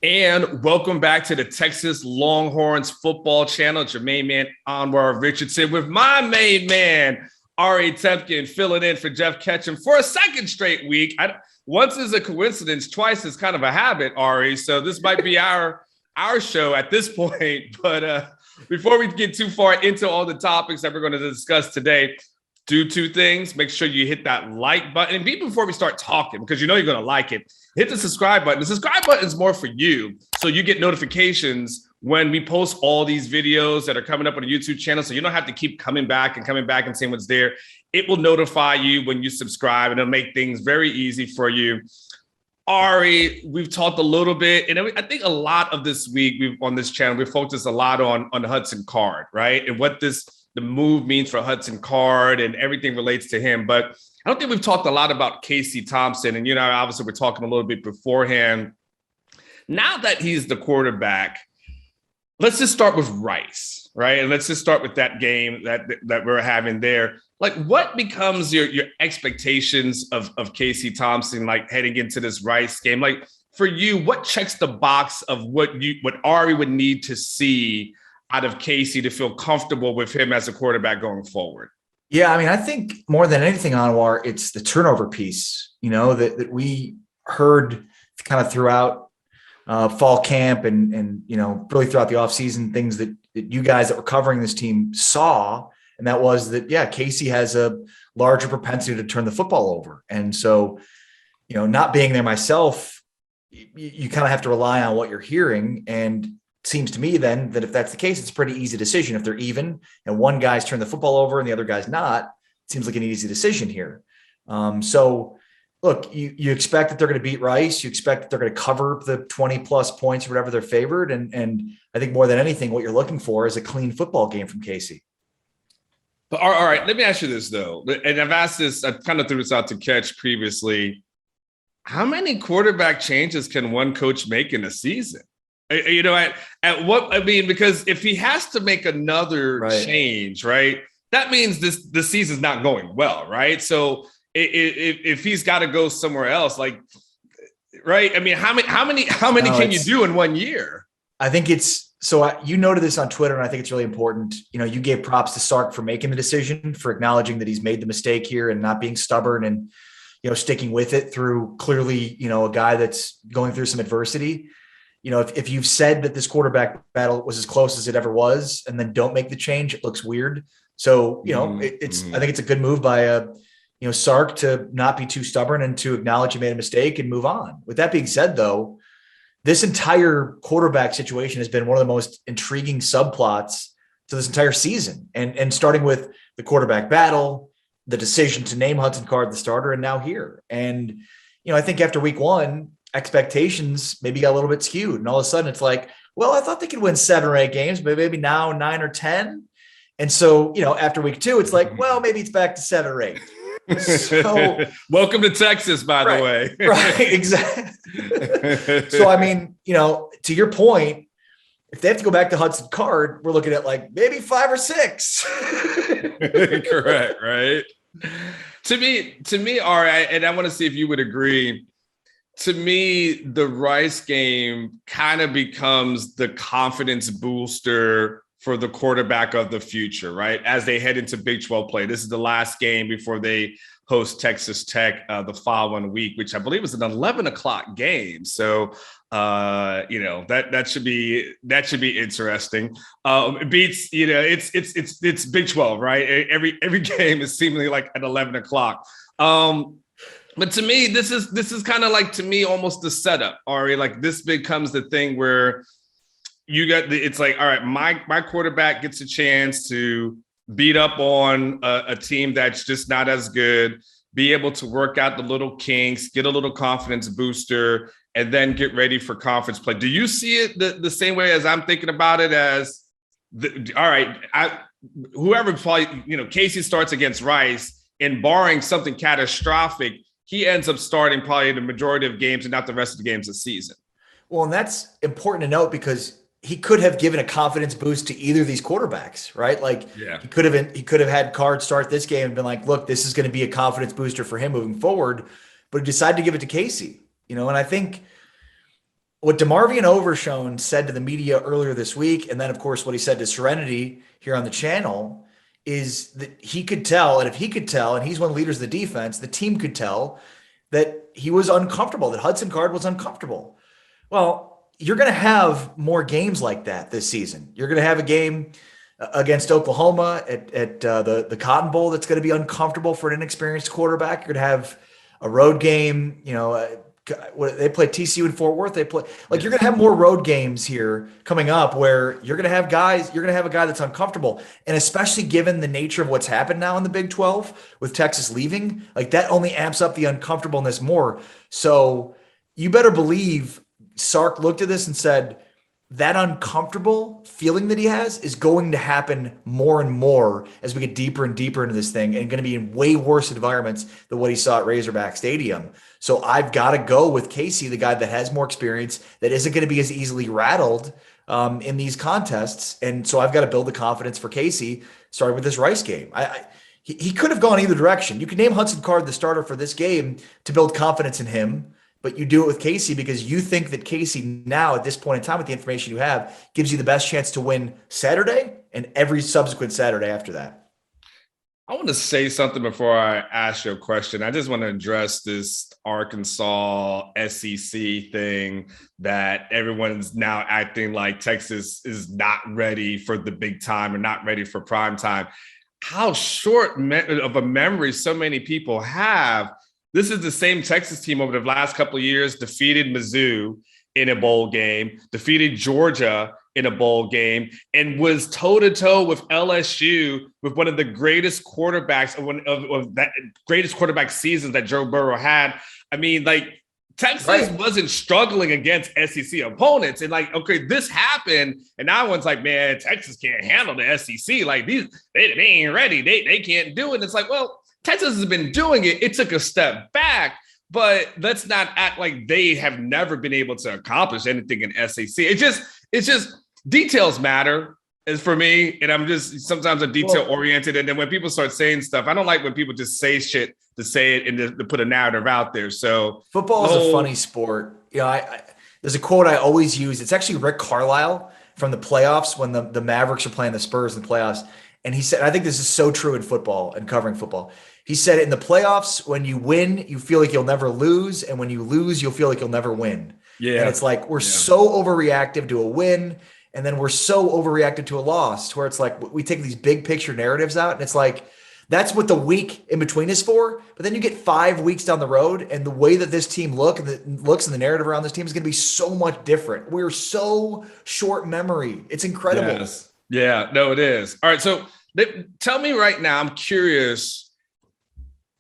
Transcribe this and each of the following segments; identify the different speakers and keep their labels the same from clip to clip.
Speaker 1: And welcome back to the Texas Longhorns football channel. It's your main man, Anwar Richardson, with my main man, Ari Temkin, filling in for Jeff Ketchum for a second straight week. Once is a coincidence, twice is kind of a habit, Ari. So this might be our show at this point. But before we get too far into all the topics that we're going to discuss today, do two things. Make sure you hit that like button. And before we start talking, because you know you're going to like it, hit the subscribe button. The subscribe button is more for you. So you get notifications when we post all these videos that are coming up on the YouTube channel. So you don't have to keep coming back and seeing what's there. It will notify you when you subscribe, and it'll make things very easy for you. Ari, we've talked a little bit, and I think a lot of this week on this channel, we focused a lot on the Hudson Card, right? And what the move means for Hudson Card and everything relates to him. But I don't think we've talked a lot about Casey Thompson. And, obviously we're talking a little bit beforehand. Now that he's the quarterback, let's just start with Rice, right? And let's just start with that game that we're having there. Like, what becomes your expectations of Casey Thompson, like heading into this Rice game? Like, for you, what checks the box of what Ari would need to see out of Casey to feel comfortable with him as a quarterback going forward?
Speaker 2: Yeah, I mean, I think more than anything, Anwar, it's the turnover piece, that we heard kind of throughout fall camp and really throughout the offseason, things that you guys that were covering this team saw. And that was that, yeah, Casey has a larger propensity to turn the football over. And so, not being there myself, you kind of have to rely on what you're hearing. And seems to me then that if that's the case, it's a pretty easy decision. If they're even and one guy's turned the football over and the other guy's not, it seems like an easy decision here. So look, you expect that they're going to beat Rice. You expect that they're going to cover the 20 plus points or whatever they're favored. And I think more than anything, what you're looking for is a clean football game from Casey.
Speaker 1: But all right, let me ask you this though. And I've asked this, I kind of threw this out to Catch previously. How many quarterback changes can one coach make in a season? At what, I mean, because if he has to make another change, right, that means the season's not going well, right? So if he's got to go somewhere else, like, right? I mean, how many can you do in 1 year?
Speaker 2: I think you noted this on Twitter, and I think it's really important. You gave props to Sark for making the decision, for acknowledging that he's made the mistake here and not being stubborn and, sticking with it through clearly, a guy that's going through some adversity. If you've said that this quarterback battle was as close as it ever was, and then don't make the change, it looks weird. So, I think it's a good move by Sark to not be too stubborn and to acknowledge he made a mistake and move on. With that being said, though, this entire quarterback situation has been one of the most intriguing subplots to this entire season. And starting with the quarterback battle, the decision to name Hudson Card the starter, and now here. And, I think after week one, expectations maybe got a little bit skewed, and all of a sudden it's like, well, I thought they could win 7 or 8 games, but maybe now 9 or 10. And so, after week 2, it's like, well, maybe it's back to 7 or 8. So
Speaker 1: welcome to Texas, by the way.
Speaker 2: Right. Exactly. So, I mean, to your point, if they have to go back to Hudson Card, we're looking at like maybe 5 or 6.
Speaker 1: Correct. Right. To me, all right. And I want to see if you would agree. To me, the Rice game kind of becomes the confidence booster for the quarterback of the future, right? As they head into Big 12 play. This is the last game before they host Texas Tech the following week, which I believe is an 11 o'clock game. So, that should be interesting. It beats, it's Big 12, right? Every game is seemingly like at 11 o'clock. But to me, this is kind of like, to me, almost the setup, Ari. Like, this becomes the thing where it's like, all right, my quarterback gets a chance to beat up on a team that's just not as good, be able to work out the little kinks, get a little confidence booster, and then get ready for conference play. Do you see it the same way as I'm thinking about it? As all right, whoever probably, Casey starts against Rice, and barring something catastrophic, he ends up starting probably the majority of games and not the rest of the games this season.
Speaker 2: Well, and that's important to note because he could have given a confidence boost to either of these quarterbacks, right? Like, yeah, he could have had Card start this game and been like, look, this is going to be a confidence booster for him moving forward, but he decided to give it to Casey, and I think what DeMarvion Overshone said to the media earlier this week, and then of course what he said to Serenity here on the channel, is that he could tell, and if he could tell, and he's one of the leaders of the defense, the team could tell that he was uncomfortable, that Hudson Card was uncomfortable. Well, you're going to have more games like that this season. You're going to have a game against Oklahoma at the Cotton Bowl that's going to be uncomfortable for an inexperienced quarterback. You're going to have a road game, they play TCU in Fort Worth. You're going to have more road games here coming up where you're going to have a guy that's uncomfortable. And especially given the nature of what's happened now in the Big 12 with Texas leaving, like that only amps up the uncomfortableness more. So you better believe Sark looked at this and said, that uncomfortable feeling that he has is going to happen more and more as we get deeper and deeper into this thing, and going to be in way worse environments than what he saw at Razorback Stadium. So I've got to go with Casey, the guy that has more experience, that isn't going to be as easily rattled in these contests. And so I've got to build the confidence for Casey, starting with this Rice game. He could have gone either direction. You could name Hudson Card the starter for this game to build confidence in him, but you do it with Casey because you think that Casey now at this point in time with the information you have gives you the best chance to win Saturday and every subsequent Saturday after that.
Speaker 1: I want to say something before I ask you a question. I just want to address this Arkansas SEC thing that everyone's now acting like Texas is not ready for the big time or not ready for prime time. How short of a memory so many people have. This is the same Texas team over the last couple of years, defeated Mizzou in a bowl game, defeated Georgia in a bowl game, and was toe-to-toe with LSU with one of the greatest quarterbacks of that greatest quarterback seasons that Joe Burrow had. I mean, like, Texas wasn't struggling against SEC opponents. And like, okay, this happened. And now everyone's like, man, Texas can't handle the SEC. Like, they ain't ready. They can't do it. And it's like, well, Texas has been doing it. It took a step back, but let's not act like they have never been able to accomplish anything in SEC. It's just details matter is for me. And I'm just sometimes a detail oriented. And then when people start saying stuff, I don't like when people just say shit to say it and to put a narrative out there. So
Speaker 2: football is a funny sport. There's a quote I always use. It's actually Rick Carlisle from the playoffs when the Mavericks are playing the Spurs in the playoffs. And he said, I think this is so true in football and covering football. He said, in the playoffs, when you win, you feel like you'll never lose. And when you lose, you'll feel like you'll never win. Yeah. And it's like, we're so overreactive to a win. And then we're so overreacted to a loss where it's like, we take these big picture narratives out. And it's like, that's what the week in between is for. But then you get 5 weeks down the road, and the way that this team looks and the narrative around this team is going to be so much different. We're so short memory. It's incredible.
Speaker 1: Yes. Yeah, no, it is. All right. So tell me right now, I'm curious,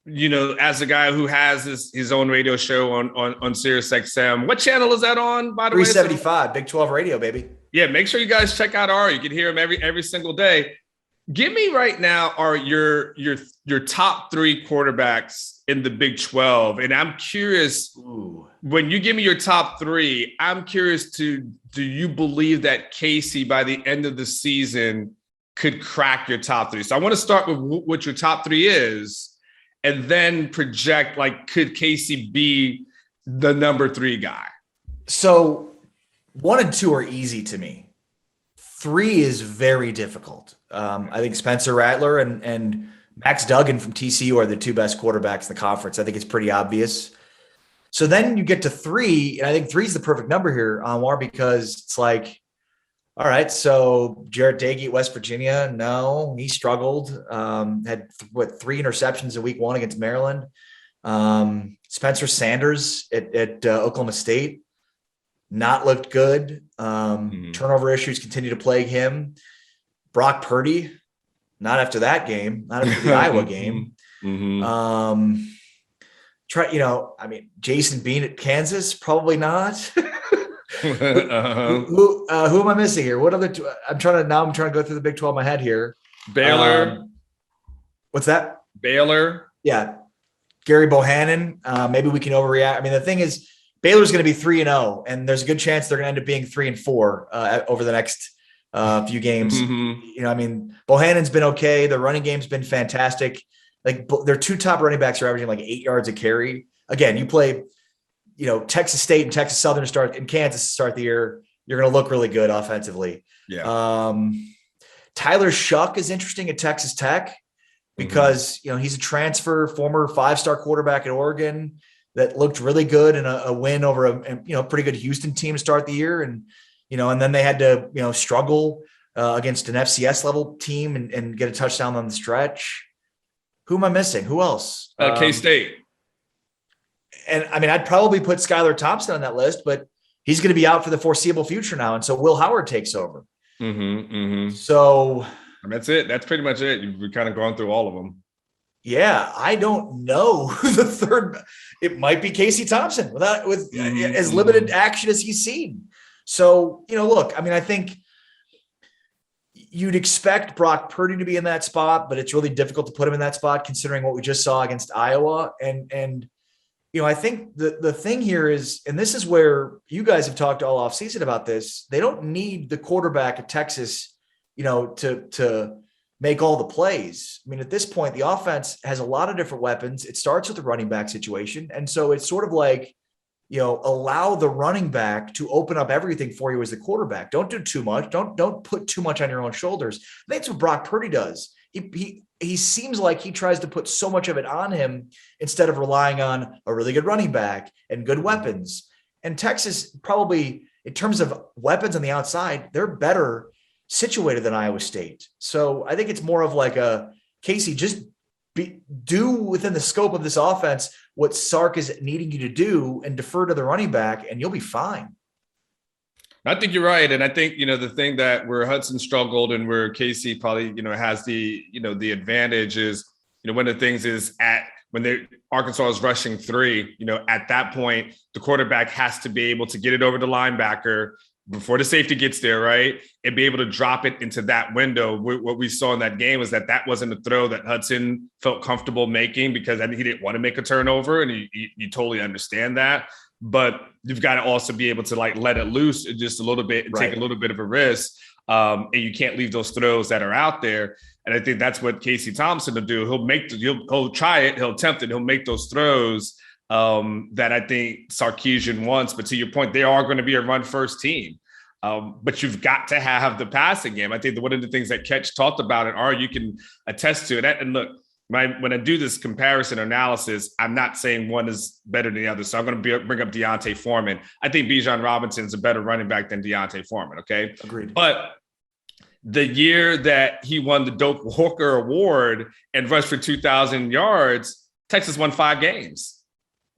Speaker 1: as a guy who has his own radio show on SiriusXM, what channel is that on, by the way?
Speaker 2: 375, Big 12 radio, baby.
Speaker 1: Yeah, make sure you guys check out Ari. You can hear him every single day. Give me right now your top 3 quarterbacks in the Big 12. And I'm curious, when you give me your top 3, I'm curious do you believe that Casey by the end of the season could crack your top 3? So I want to start with what your top 3 is, and then project, like, could Casey be the number 3 guy?
Speaker 2: So 1 and 2 are easy to me. 3 is very difficult. I think Spencer Rattler and Max Duggan from TCU are the 2 best quarterbacks in the conference. I think it's pretty obvious. So then you get to 3, and I think 3 is the perfect number here, Anwar, because it's like, all right, so Jarrett Doege at West Virginia, no, he struggled. Had 3 interceptions in week 1 against Maryland. Spencer Sanders at Oklahoma State, not looked good. Turnover issues continue to plague him. Brock Purdy, not after that game, not after the Iowa game. Jason Bean at Kansas, probably not. Who am I missing here? What other? I'm trying to go through the Big 12 in my head here.
Speaker 1: Baylor.
Speaker 2: What's that?
Speaker 1: Baylor.
Speaker 2: Yeah. Gary Bohannon. Maybe we can overreact. I mean, the thing is, Baylor's going to be 3-0, and there's a good chance they're going to end up being 3-4 over the next few games. Bohannon's been okay. The running game's been fantastic. Like, their 2 top running backs are averaging like 8 yards a carry. Again, you play Texas State and Texas Southern and Kansas to start the year, you're going to look really good offensively.
Speaker 1: Yeah.
Speaker 2: Tyler Shuck is interesting at Texas Tech because, he's a transfer, former 5-star quarterback at Oregon that looked really good in a win over a pretty good Houston team to start the year. And then they had to, struggle against an FCS level team and get a touchdown on the stretch. Who am I missing? Who else?
Speaker 1: K-State.
Speaker 2: And I mean, I'd probably put Skylar Thompson on that list, but he's going to be out for the foreseeable future now. And so Will Howard takes over. So
Speaker 1: that's it. That's pretty much it. We've kind of gone through all of them.
Speaker 2: Yeah. I don't know who the third, it might be Casey Thompson with as limited action as he's seen. So, look, I mean, I think you'd expect Brock Purdy to be in that spot, but it's really difficult to put him in that spot considering what we just saw against Iowa. And I think the thing here is, and this is where you guys have talked all offseason about this, they don't need the quarterback at Texas, to make all the plays. I mean, at this point, the offense has a lot of different weapons. It starts with the running back situation. And so it's sort of like, allow the running back to open up everything for you as the quarterback. Don't do too much. Don't put too much on your own shoulders. I think that's what Brock Purdy does. He seems like he tries to put so much of it on him instead of relying on a really good running back and good weapons. And Texas probably, in terms of weapons on the outside, they're better situated than Iowa State. So I think it's more of like a Casey, just do within the scope of this offense what Sark is needing you to do and defer to the running back, and you'll be fine.
Speaker 1: I think you're right. And I think, the thing that where Hudson struggled and where Casey probably, has the, the advantage is, one of the things is when Arkansas is rushing 3, at that point, the quarterback has to be able to get it over the linebacker before the safety gets there, right? And be able to drop it into that window. What we saw in that game was that wasn't a throw that Hudson felt comfortable making because he didn't want to make a turnover. And you totally understand that. But you've got to also be able to let it loose just a little bit and take a little bit of a risk. And you can't leave those throws that are out there. And I think that's what Casey Thompson will do. He'll try it. He'll attempt it. He'll make those throws that I think Sarkisian wants. But to your point, they are going to be a run first team. But you've got to have the passing game. I think one of the things that Ketch talked about, and Ari, you can attest to it. And look, when I do this comparison analysis, I'm not saying one is better than the other. So I'm going to bring up Deontay Foreman. I think Bijan Robinson is a better running back than Deontay Foreman. Okay.
Speaker 2: Agreed.
Speaker 1: But the year that he won the Doak Walker Award and rushed for 2,000 yards, Texas won 5 games.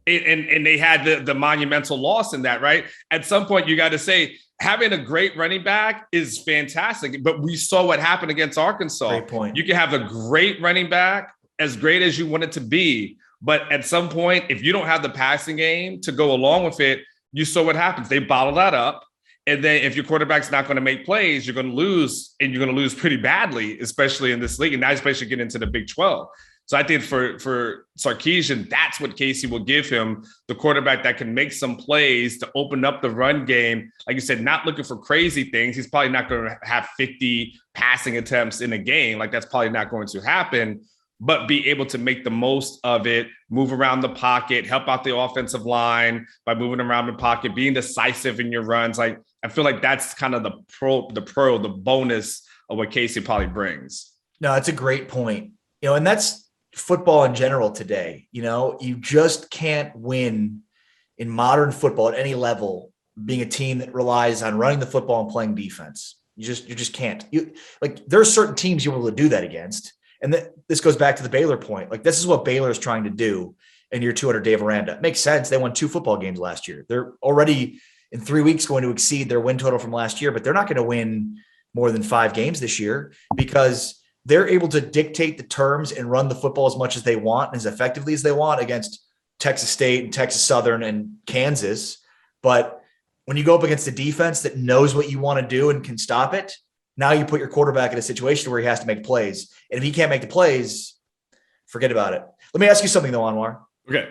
Speaker 1: And they had the monumental loss in that, right? At some point, you got to say, having a great running back is fantastic. But we saw what happened against Arkansas.
Speaker 2: Great point.
Speaker 1: You can have a great running back, as great as you want it to be. But at some point, if you don't have the passing game to go along with it, you saw what happens. They bottle that up. And then if your quarterback's not going to make plays, you're going to lose, and you're going to lose pretty badly, especially in this league. And now especially get into the Big 12. So I think for Sarkisian, that's what Casey will give him, the quarterback that can make some plays to open up the run game. Like you said, not looking for crazy things. He's probably not going to have 50 passing attempts in a game. Like that's probably not going to happen, but be able to make the most of it, move around the pocket, help out the offensive line by moving around the pocket, being decisive in your runs. Like I feel like that's kind of the bonus of what Casey probably brings.
Speaker 2: No, it's a great point. And that's football in general today. You just can't win in modern football at any level being a team that relies on running the football and playing defense. You just can't. There are certain teams you're able to do that against. And this goes back to the Baylor point. This is what Baylor is trying to do in year 2 under Dave Aranda. It makes sense. They won 2 football games last year. They're already in 3 weeks going to exceed their win total from last year, but they're not going to win more than 5 games this year because they're able to dictate the terms and run the football as much as they want and as effectively as they want against Texas State and Texas Southern and Kansas. But when you go up against a defense that knows what you want to do and can stop it, now you put your quarterback in a situation where he has to make plays. And if he can't make the plays, forget about it. Let me ask you something though, Anwar.
Speaker 1: Okay.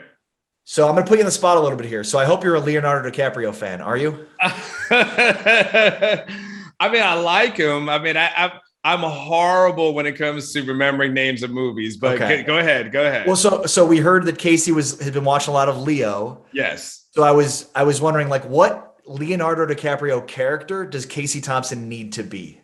Speaker 2: So I'm going to put you in the spot a little bit here. So I hope you're a Leonardo DiCaprio fan. Are you?
Speaker 1: I mean, I like him. I mean, I'm horrible when it comes to remembering names of movies, but okay. Go ahead.
Speaker 2: Well, so we heard that Casey had been watching a lot of Leo.
Speaker 1: Yes.
Speaker 2: So I was wondering, like, what Leonardo DiCaprio character does Casey Thompson need to be?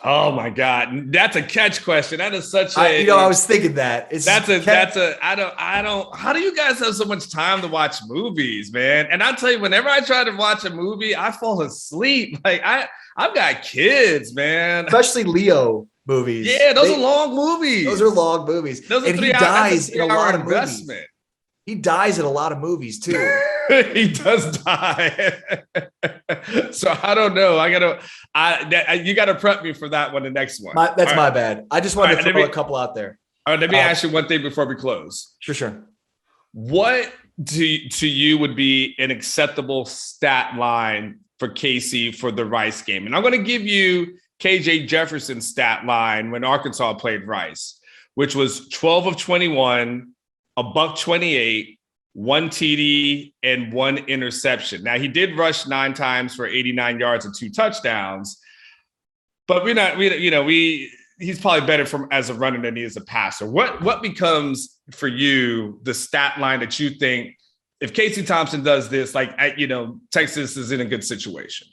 Speaker 1: Oh my God, that's a catch question. That is such a.
Speaker 2: I was thinking that
Speaker 1: I don't. How do you guys have so much time to watch movies, man? And I'll tell you, whenever I try to watch a movie, I fall asleep. Like I've got kids, man.
Speaker 2: especially Leo movies.
Speaker 1: Yeah, those are long movies.
Speaker 2: Those are long movies.
Speaker 1: Those are
Speaker 2: and he
Speaker 1: 3 hours.
Speaker 2: dies in a lot of
Speaker 1: investment.
Speaker 2: movies. He dies in a lot of movies too.
Speaker 1: He does die. So I don't know. You gotta prep me for that one. The next one.
Speaker 2: That's my bad. I just wanted to throw a couple out there.
Speaker 1: All right, let me ask you one thing before we close.
Speaker 2: Sure.
Speaker 1: What to you would be an acceptable stat line for Casey for the Rice game? And I'm going to give you KJ Jefferson's stat line when Arkansas played Rice, which was 12 of 21, $128, 1 TD, and 1 interception. Now, he did rush 9 times for 89 yards and 2 touchdowns, but he's probably better as a runner than he is a passer. What becomes for you the stat line that you think if Casey Thompson does this, Texas is in a good situation?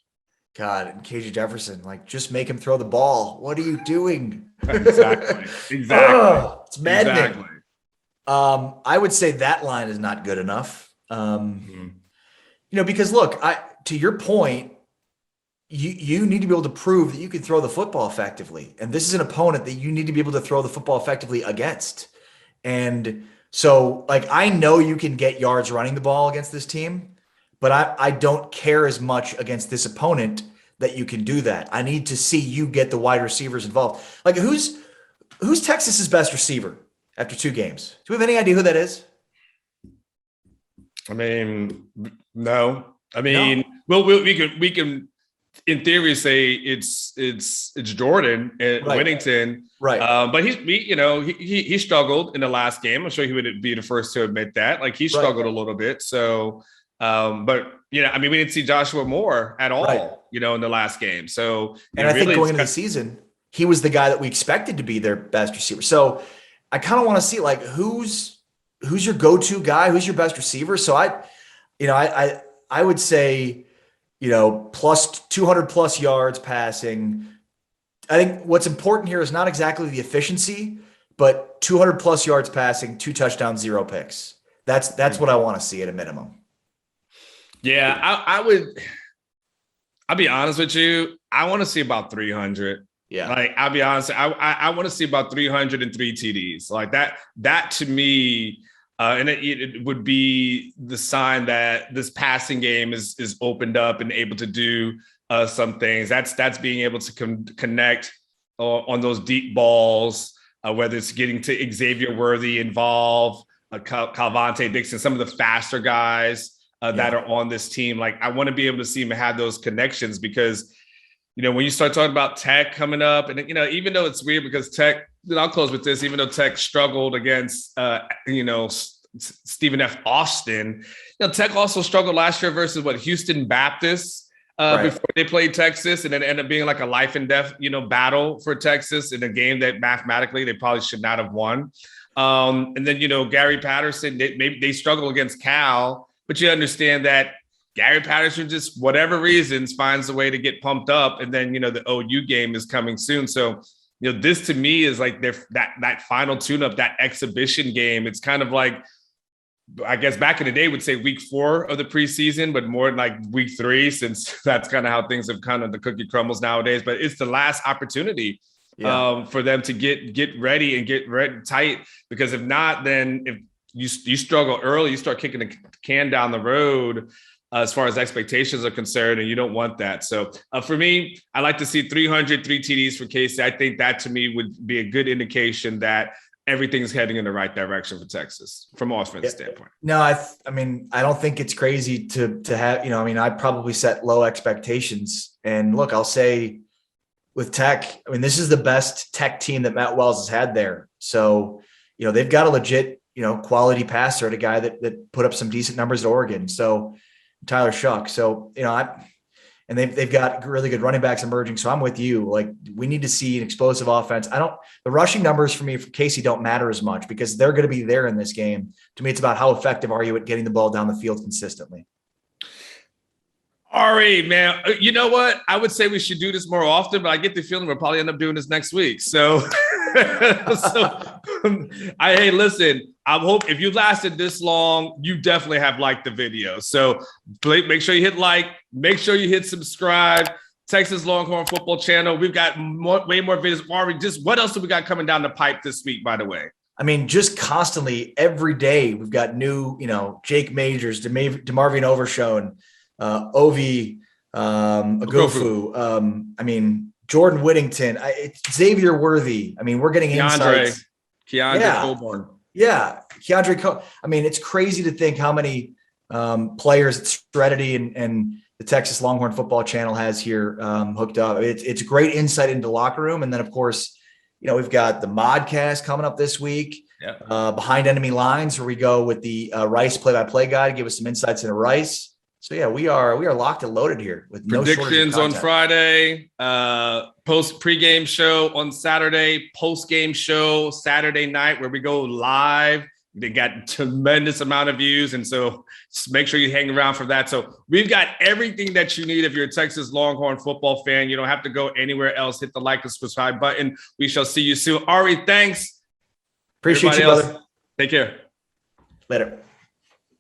Speaker 2: God, and KJ Jefferson, just make him throw the ball. What are you doing?
Speaker 1: Exactly.
Speaker 2: It's maddening.
Speaker 1: Exactly.
Speaker 2: I would say that line is not good enough. Because look, to your point, you need to be able to prove that you can throw the football effectively. And this is an opponent that you need to be able to throw the football effectively against. And so I know you can get yards running the ball against this team, but I don't care as much against this opponent that you can do that. I need to see you get the wide receivers involved. Who's Texas's best receiver after 2 games? Do we have any idea who that is?
Speaker 1: I mean, no. Well, we can in theory say it's Jordan at Whittington,
Speaker 2: right?
Speaker 1: But he struggled in the last game. I'm sure he would be the first to admit that. He struggled a little bit. So, but we didn't see Joshua Moore at all, in the last game. So,
Speaker 2: and I think going into the season, he was the guy that we expected to be their best receiver. So, I kind of want to see who's your go-to guy, who's your best receiver. So I would say, plus 200 plus yards passing. I think what's important here is not exactly the efficiency, but 200 plus yards passing, 2 touchdowns, 0 picks. That's what I want to see at a minimum.
Speaker 1: Yeah, I'll be honest with you. I want to see about 300.
Speaker 2: Yeah.
Speaker 1: I'll be honest. I want to see about 303 TDs. That to me, and it would be the sign that this passing game is opened up and able to do some things. That's being able to connect on those deep balls, whether it's getting to Xavier Worthy involved, Calvante Dixon, some of the faster guys that are on this team. I want to be able to see him have those connections because, when you start talking about Tech coming up, and, even though it's weird because Tech, I'll close with this, even though Tech struggled against, Stephen F. Austin, Tech also struggled last year versus Houston Baptist before they played Texas, and it ended up being a life and death, battle for Texas in a game that mathematically they probably should not have won. And then, Gary Patterson, they struggled against Cal, but you understand that Gary Patterson, just whatever reasons, finds a way to get pumped up. And then, the OU game is coming soon. So, this to me is that final tune-up, that exhibition game. It's kind of I guess back in the day would say week 4 of the preseason, but more week 3, since that's kind of how things have the cookie crumbles nowadays. But it's the last opportunity for them to get ready and get tight, because if not, then if you struggle early, you start kicking the can down the road as far as expectations are concerned, and you don't want that. So for me, I like to see 303 TDs for Casey. I think that to me would be a good indication that everything's heading in the right direction for Texas from an offense standpoint.
Speaker 2: No, I don't think it's crazy to have, I probably set low expectations. And look, I'll say with Tech, this is the best Tech team that Matt Wells has had there. So, they've got a legit, quality passer, at a guy that put up some decent numbers at Oregon. So Tyler Shuck. So, and and they've got really good running backs emerging. So I'm with you. Like, we need to see an explosive offense. The rushing numbers for me for Casey don't matter as much because they're going to be there in this game. To me, it's about how effective are you at getting the ball down the field consistently.
Speaker 1: Ari, man, you know what? I would say we should do this more often, but I get the feeling we'll probably end up doing this next week. So, hey, listen, I hope if you lasted this long, you definitely have liked the video. So make sure you hit like, make sure you hit subscribe. Texas Longhorn Football Channel. We've got way more videos. Ari, just what else have we got coming down the pipe this week, by the way?
Speaker 2: I mean, just constantly every day we've got new, Jake Majors, DeMarvion Overshone, Ovi, Agofu, Jordan Whittington, Xavier Worthy. I mean, we're getting insights.
Speaker 1: Keandre Coburn.
Speaker 2: Yeah. It's crazy to think how many players that Strategy and the Texas Longhorn Football Channel has here hooked up. It's great insight into the locker room. And then, of course, we've got the Modcast coming up this week.
Speaker 1: Yep.
Speaker 2: Behind Enemy Lines, where we go with the Rice play-by-play guy to give us some insights into Rice. So yeah, we are locked and loaded here with
Speaker 1: predictions on Friday, pregame show on Saturday, postgame show Saturday night where we go live. They got tremendous amount of views, and so just make sure you hang around for that. So we've got everything that you need if you're a Texas Longhorn football fan. You don't have to go anywhere else. Hit the like and subscribe button. We shall see you soon. Ari, thanks.
Speaker 2: Appreciate you, brother.
Speaker 1: Take care.
Speaker 2: Later.